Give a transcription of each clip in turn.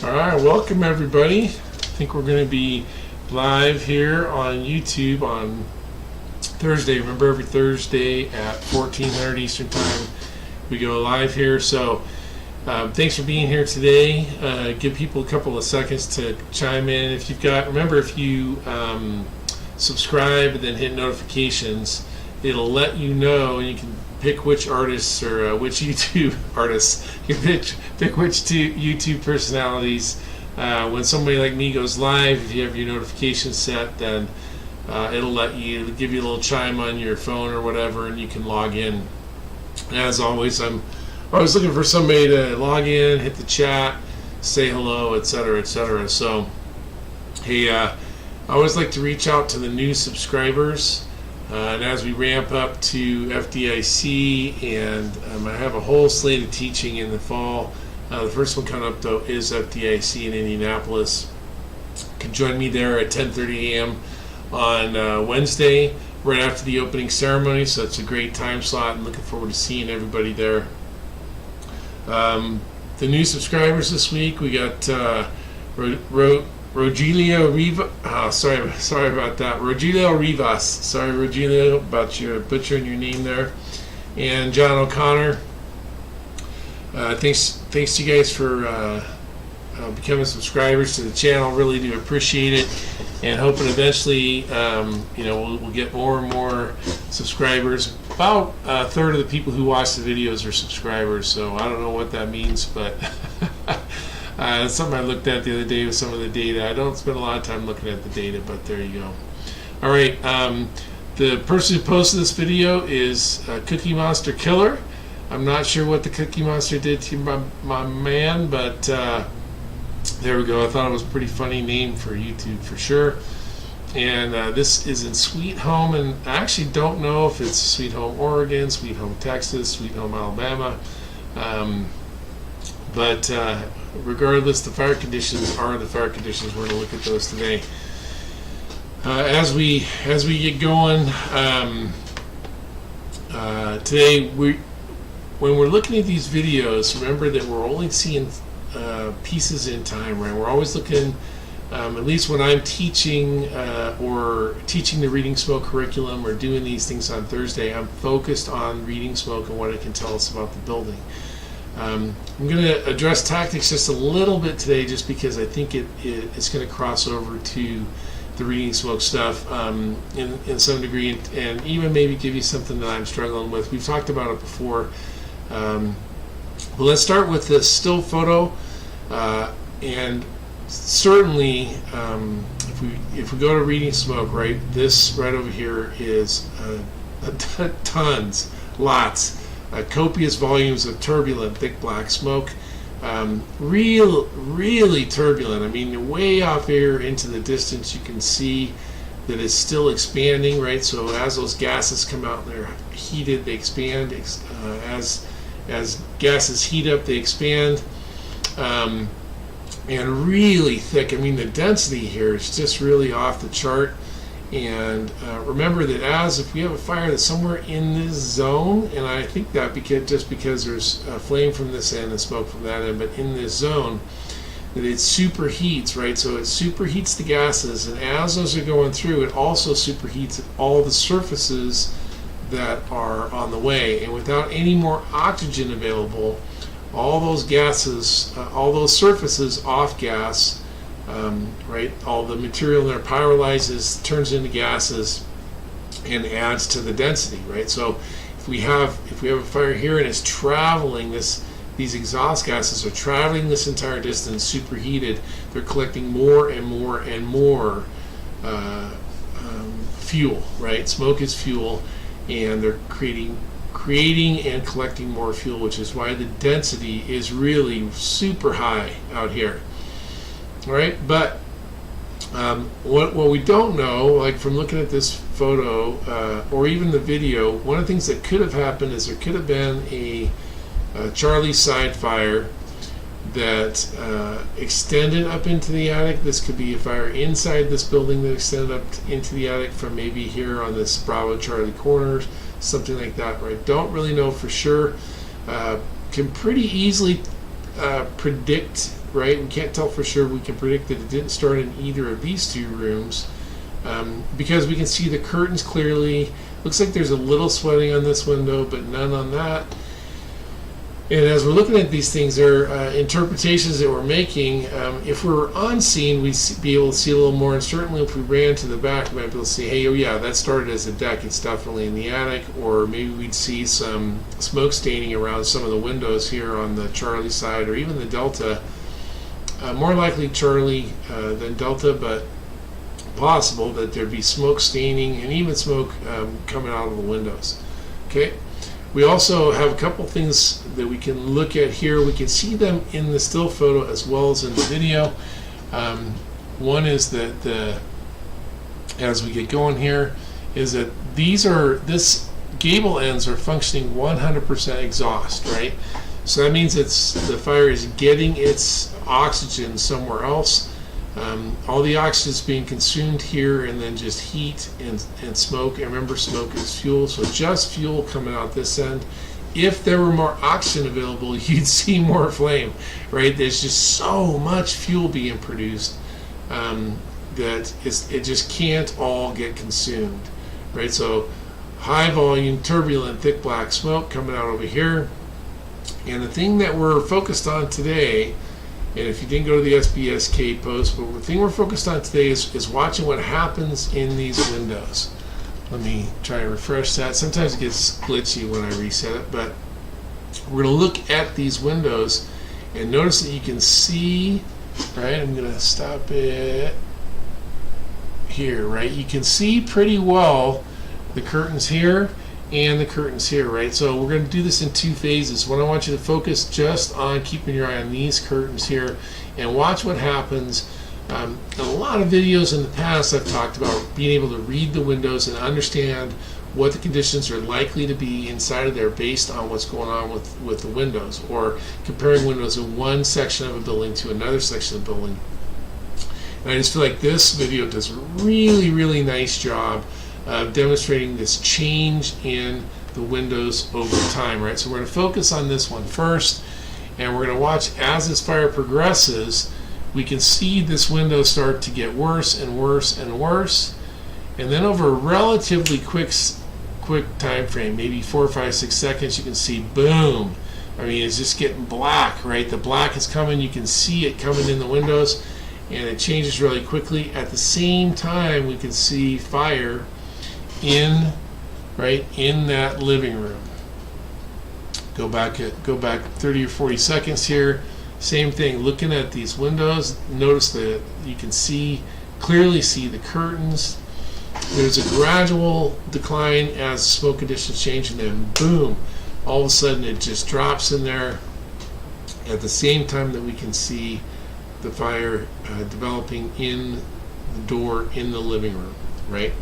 Alright, welcome everybody. I think we're going to be live here on YouTube on Thursday. Remember, every Thursday at 1400 Eastern Time we go live here. So thanks for being here today. Give people a couple of seconds to chime in. If you've got, remember, if you subscribe and then hit notifications, it'll let you know, and you can pick which artists or which YouTube artists. You can pick which two YouTube personalities. When somebody like me goes live, if you have your notifications set, then it'll give you a little chime on your phone or whatever, and you can log in. As always, I'm always looking for somebody to log in, hit the chat, say hello, etc., etc. So, hey, I always like to reach out to the new subscribers. And as we ramp up to FDIC, and I have a whole slate of teaching in the fall. The first one coming up, though, is FDIC in Indianapolis. You can join me there at 10:30 a.m. on Wednesday, right after the opening ceremony. So it's a great time slot, and looking forward to seeing everybody there. The new subscribers this week, we got Rogelio Rivas. Sorry about that. Rogelio Rivas. Sorry, Rogelio, about your butchering your name there. And John O'Connor. Thanks to you guys for becoming subscribers to the channel. Really do appreciate it, and hoping eventually, we'll get more and more subscribers. About a third of the people who watch the videos are subscribers, so I don't know what that means, but. That's something I looked at the other day with some of the data. I don't spend a lot of time looking at the data, but there you go. All right, the person who posted this video is Cookie Monster Killer. I'm not sure what the Cookie Monster did to my man, but there we go. I thought it was a pretty funny name for YouTube for sure. And this is in Sweet Home, and I actually don't know if it's Sweet Home Oregon, Sweet Home Texas, Sweet Home Alabama. But regardless, the fire conditions are the fire conditions. We're going to look at those today. As we get going, today when we're looking at these videos, remember that we're only seeing pieces in time, right? We're always looking, at least when I'm teaching or teaching the Reading Smoke curriculum or doing these things on Thursday, I'm focused on Reading Smoke and what it can tell us about the building. I'm going to address tactics just a little bit today, just because I think it's going to cross over to the Reading Smoke stuff in some degree, and even maybe give you something that I'm struggling with. We've talked about it before. But let's start with this still photo, and certainly if we go to Reading Smoke, right, this right over here is tons, lots. Copious volumes of turbulent, thick black smoke. Really turbulent. I mean, way off here into the distance, you can see that it's still expanding, right? So as those gases come out and they're heated, they expand. As gases heat up, they expand. And really thick. I mean, the density here is just really off the chart. And remember that if we have a fire that's somewhere in this zone, and I think that because there's flame from this end and smoke from that end, but in this zone, that it superheats, right? So it superheats the gases, and as those are going through, it also superheats all the surfaces that are on the way. And without any more oxygen available, all those gases, all those surfaces off gas, right? All the material in there pyrolyzes, turns into gases, and adds to the density, right? So if we have a fire here and it's traveling these exhaust gases are traveling this entire distance, superheated. They're collecting more and more and more fuel, right? Smoke is fuel, and they're creating and collecting more fuel, which is why the density is really super high out here. All right, but what we don't know, like from looking at this photo or even the video, one of the things that could have happened is there could have been a Charlie side fire that extended up into the attic. This could be a fire inside this building that extended up into the attic from maybe here on this Bravo Charlie corners, something like that, right? Don't really know for sure. Can pretty easily predict right? We can't tell for sure. We can predict that it didn't start in either of these two rooms because we can see the curtains clearly. Looks like there's a little sweating on this window, but none on that. And as we're looking at these things, there are interpretations that we're making. If we're on scene, we'd be able to see a little more, and certainly if we ran to the back, we might be able to see, hey, oh yeah, that started as a deck, it's definitely in the attic, or maybe we'd see some smoke staining around some of the windows here on the Charlie side, or even the Delta. More likely Charlie than Delta, but possible that there'd be smoke staining and even smoke coming out of the windows. Okay. We also have a couple things that we can look at here. We can see them in the still photo as well as in the video. One is that as we get going here, is that this gable ends are functioning 100% exhaust, right? So that means the fire is getting its oxygen somewhere else. All the oxygen is being consumed here, and then just heat and smoke. And remember, smoke is fuel, so just fuel coming out this end. If there were more oxygen available, you'd see more flame, right? There's just so much fuel being produced that it just can't all get consumed, right? So high volume, turbulent, thick black smoke coming out over here. And the thing that we're focused on today, and if you didn't go to the SBSK post, but the thing we're focused on today is watching what happens in these windows. Let me try to refresh that. Sometimes it gets glitchy when I reset it, but we're going to look at these windows and notice that you can see, right? I'm going to stop it here, right? You can see pretty well the curtains here and the curtains here, right? So we're going to do this in two phases. One, I want you to focus just on keeping your eye on these curtains here and watch what happens. In a lot of videos in the past, I've talked about being able to read the windows and understand what the conditions are likely to be inside of there based on what's going on with the windows, or comparing windows in one section of a building to another section of the building. And I just feel like this video does a really, really nice job demonstrating this change in the windows over time, right? So we're going to focus on this one first, and we're going to watch as this fire progresses. We can see this window start to get worse and worse and worse, and then over a relatively quick time frame, maybe 4, 5, 6 seconds, you can see boom. I mean, it's just getting black, right? The black is coming. You can see it coming in the windows, and it changes really quickly. At the same time, we can see fire in that living room. Go back 30 or 40 seconds here. Same thing, looking at these windows, notice that you can clearly see the curtains. There's a gradual decline as smoke conditions change, and then boom, all of a sudden it just drops in there at the same time that we can see the fire developing in the door in the living room, right?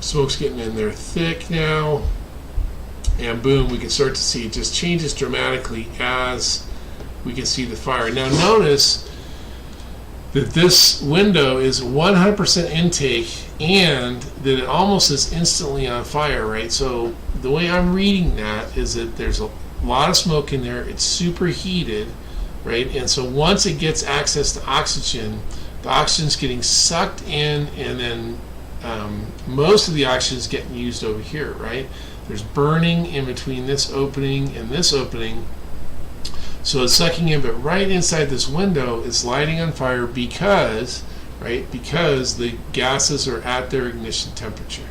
Smoke's getting in there thick now, and boom, we can start to see it just changes dramatically as we can see the fire. Now notice that this window is 100% intake, and that it almost is instantly on fire, right? So the way I'm reading that is that there's a lot of smoke in there, it's super heated, right? And so once it gets access to oxygen, the oxygen's getting sucked in, and then most of the oxygen is getting used over here, right? There's burning in between this opening and this opening, so it's sucking in, but right inside this window it's lighting on fire because the gases are at their ignition temperature.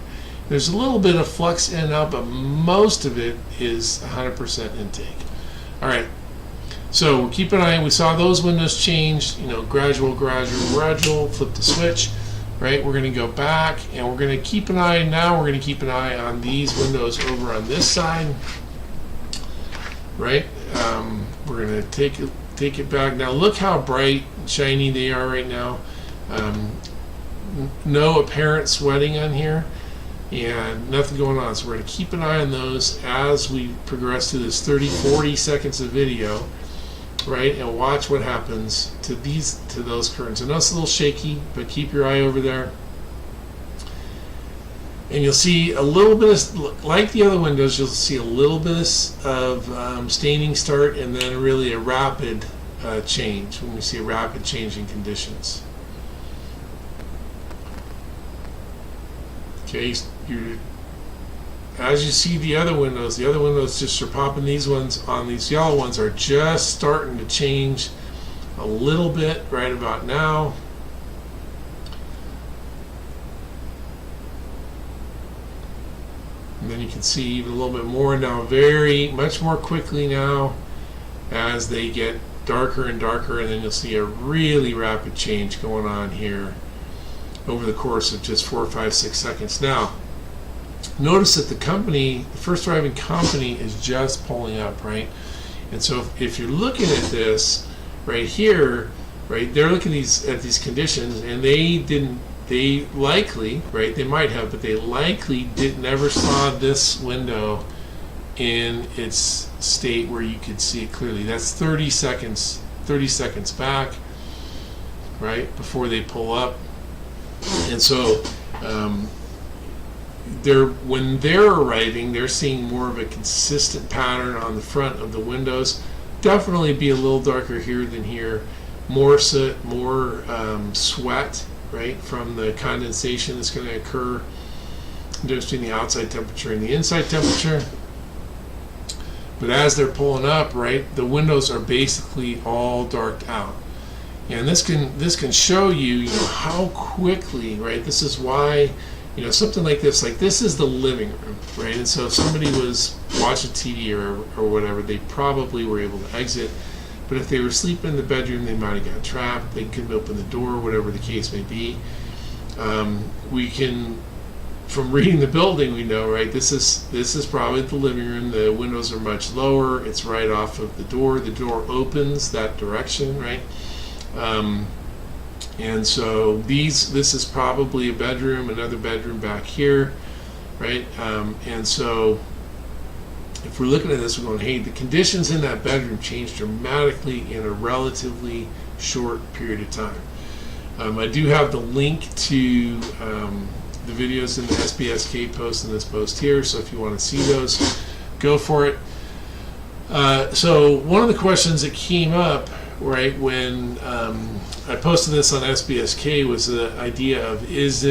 There's a little bit of flux in and out, but most of it is 100% intake. All right, so we'll keep an eye. We saw those windows change, gradual, flip the switch. Right, we're going to go back, and we're going to keep an eye. Now we're going to keep an eye on these windows over on this side. Right, we're going to take it back. Now look how bright and shiny they are right now. No apparent sweating on here, and nothing going on. So we're going to keep an eye on those as we progress through this 30-40 seconds of video. Right, and watch what happens to those curtains. I know it's a little shaky, but keep your eye over there, and you'll see a little bit of, like the other windows, you'll see a little bit of staining start, and then really a rapid change, when we see a rapid change in conditions. Okay, as you see the other windows just are popping. These ones on these yellow ones are just starting to change a little bit right about now. And then you can see even a little bit more now, much more quickly now as they get darker and darker, and then you'll see a really rapid change going on here over the course of just 4, 5, 6 seconds. Now, notice that the first driving company is just pulling up, right? And so if you're looking at this right here, right, they're looking at these conditions, and they likely, right, they might have, but they likely never saw this window in its state where you could see it clearly. That's 30 seconds back, right, before they pull up. And so when they're arriving, they're seeing more of a consistent pattern on the front of the windows. Definitely be a little darker here than here. More soot, more sweat, right, from the condensation that's going to occur. The difference between the outside temperature and the inside temperature. But as they're pulling up, right, the windows are basically all darked out. And this can show you, how quickly, right? This is why, something like this is the living room, right? And so if somebody was watching TV or whatever, they probably were able to exit. But if they were sleeping in the bedroom, they might have got trapped. They couldn't open the door, whatever the case may be. We can, from reading the building, we know, right? This is probably the living room. The windows are much lower. It's right off of the door. The door opens that direction, right? And so this is probably a bedroom, another bedroom back here, right? And so if we're looking at this, we're going, hey, the conditions in that bedroom changed dramatically in a relatively short period of time. I do have the link to the videos in the SBSK post in this post here, so if you want to see those, go for it. So one of the questions that came up, right, when I posted this on SBSK was the idea of is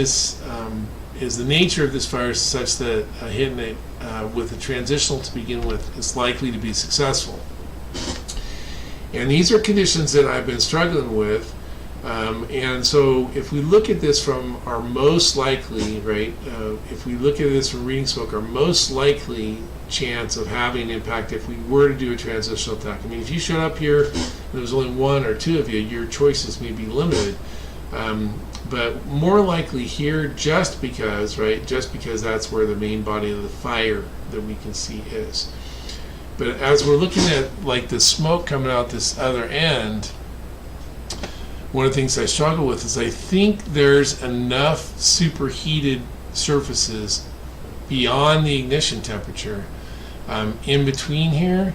the nature of this fire such that hitting it with a transitional to begin with is likely to be successful? And these are conditions that I've been struggling with. And so if we look at this from our most likely, right, if we look at this from reading smoke, our most likely chance of having an impact if we were to do a transitional attack. I mean, if you showed up here and there was only one or two of you, your choices may be limited. But more likely here, just because that's where the main body of the fire that we can see is. But as we're looking at like the smoke coming out this other end, one of the things I struggle with is I think there's enough superheated surfaces beyond the ignition temperature in between here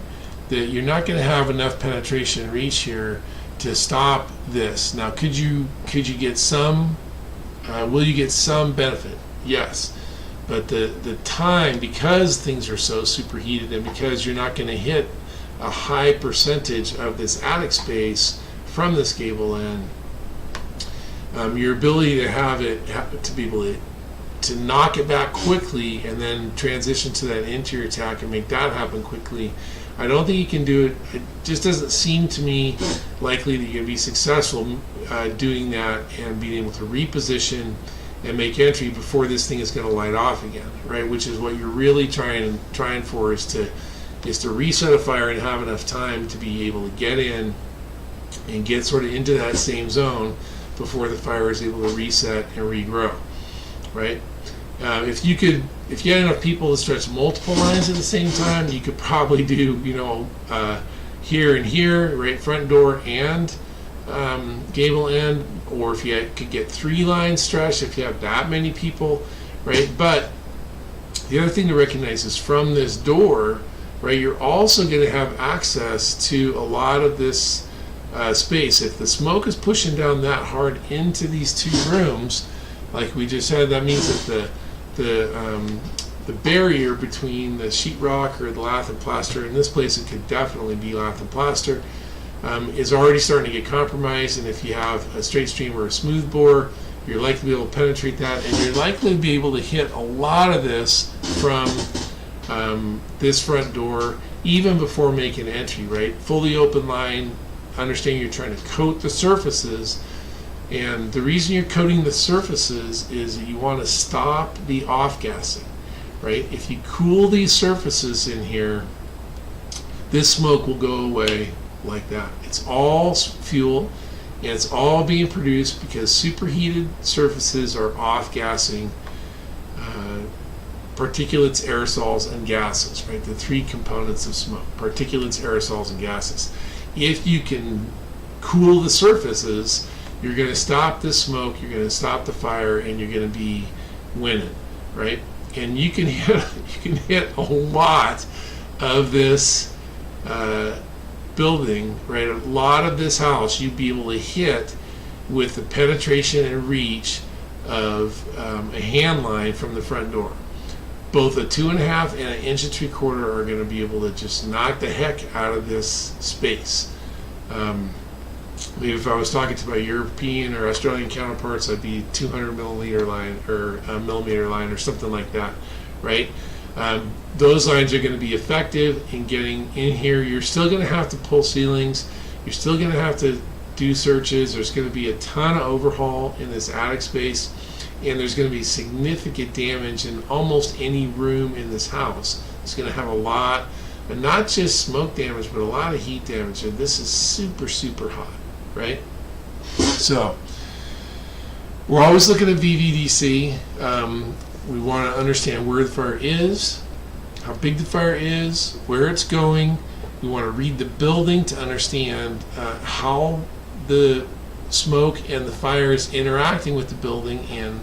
that you're not going to have enough penetration and reach here to stop this. Now, could you get some? Will you get some benefit? Yes, but the time, because things are so superheated and because you're not going to hit a high percentage of this attic space from this gable end, your ability to be able to knock it back quickly and then transition to that interior attack and make that happen quickly, I don't think you can do it. It just doesn't seem to me likely that you're going to be successful doing that and being able to reposition and make entry before this thing is going to light off again, right? Which is what you're really trying for, is to reset a fire and have enough time to be able to get in and get sort of into that same zone before the fire is able to reset and regrow, right? If you had enough people to stretch multiple lines at the same time, you could probably do, here and here, right, front door and gable end, or if you could get 3 lines stretched, if you have that many people, right? But the other thing to recognize is from this door, right, you're also going to have access to a lot of this space. If the smoke is pushing down that hard into these 2 rooms, like we just said, that means that the barrier between the sheetrock or the lath and plaster, in this place it could definitely be lath and plaster, is already starting to get compromised, and if you have a straight stream or a smooth bore, you're likely to be able to penetrate that, and you're likely to be able to hit a lot of this from this front door even before making entry, right? Fully open line, understand you're trying to coat the surfaces, and the reason you're coating the surfaces is that you want to stop the off-gassing, right? If you cool these surfaces in here, this smoke will go away like that. It's all fuel, and it's all being produced because superheated surfaces are off-gassing particulates, aerosols, and gases, right? The three components of smoke: particulates, aerosols, and gases. If you can cool the surfaces, you're going to stop the smoke, you're going to stop the fire, and you're going to be winning, right? And you can hit a lot of this building, right? A lot of this house you'd be able to hit with the penetration and reach of a hand line from the front door. Both a 2.5 and an 1 3/4 are going to be able to just knock the heck out of this space. If I was talking to my European or Australian counterparts, I'd be 200 milliliter line or a millimeter line or something like that, right? Those lines are going to be effective in getting in here. You're still going to have to pull ceilings. You're still going to have to do searches. There's going to be a ton of overhaul in this attic space, and there's going to be significant damage in almost any room in this house. It's going to have a lot, and not just smoke damage, but a lot of heat damage. And this is super, super hot, right? So we're always looking at VVDC. We want to understand where the fire is, how big the fire is, where it's going. We want to read the building to understand how the smoke and the fire is interacting with the building, and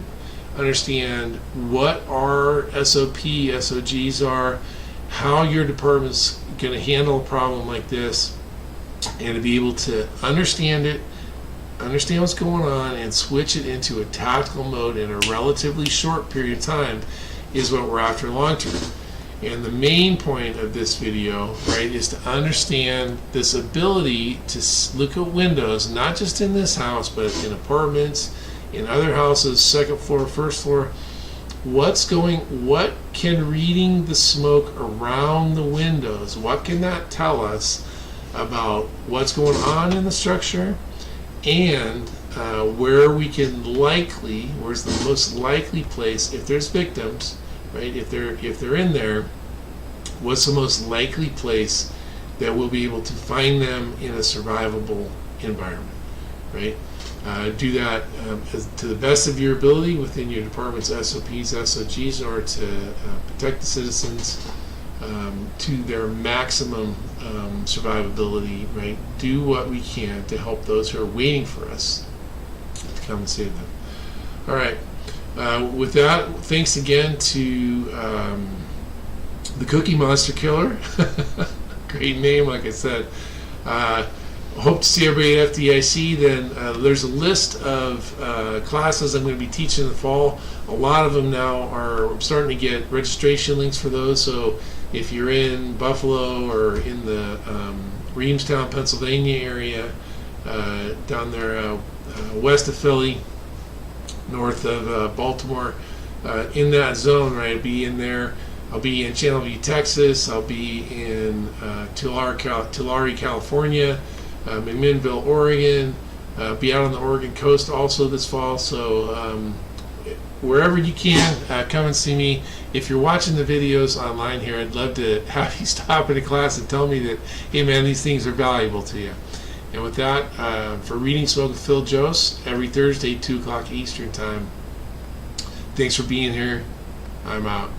understand what our SOGs are, how your department's going to handle a problem like this, and to be able to understand it, understand what's going on, and switch it into a tactical mode in a relatively short period of time is what we're after long term. And the main point of this video, right, is to understand this ability to look at windows, not just in this house, but in apartments, in other houses, second floor, first floor. What can reading the smoke around the windows, what can that tell us about what's going on in the structure, and where we can where's the most likely place if there's victims, right? If they're in there, what's the most likely place that we'll be able to find them in a survivable environment, right? Do that to the best of your ability within your department's SOPs, SOGs, in order to protect the citizens to their maximum survivability, right? Do what we can to help those who are waiting for us to come and save them. All right. With that, thanks again to the Cookie Monster Killer. Great name, like I said. Hope to see everybody at FDIC. Then there's a list of classes I'm going to be teaching in the fall. A lot of them now are starting to get registration links for those. So if you're in Buffalo or in the Reamstown, Pennsylvania area, down there west of Philly, north of Baltimore, in that zone, right? I'll be in there. I'll be in Channelview, Texas. I'll be in Tulare, California, McMinnville, Oregon. Be out on the Oregon coast also this fall. So wherever you can, come and see me. If you're watching the videos online here, I'd love to have you stop in a class and tell me that, hey man, these things are valuable to you. And with that, for Reading Smoke with Phil Jost, every Thursday, 2 o'clock Eastern Time. Thanks for being here. I'm out.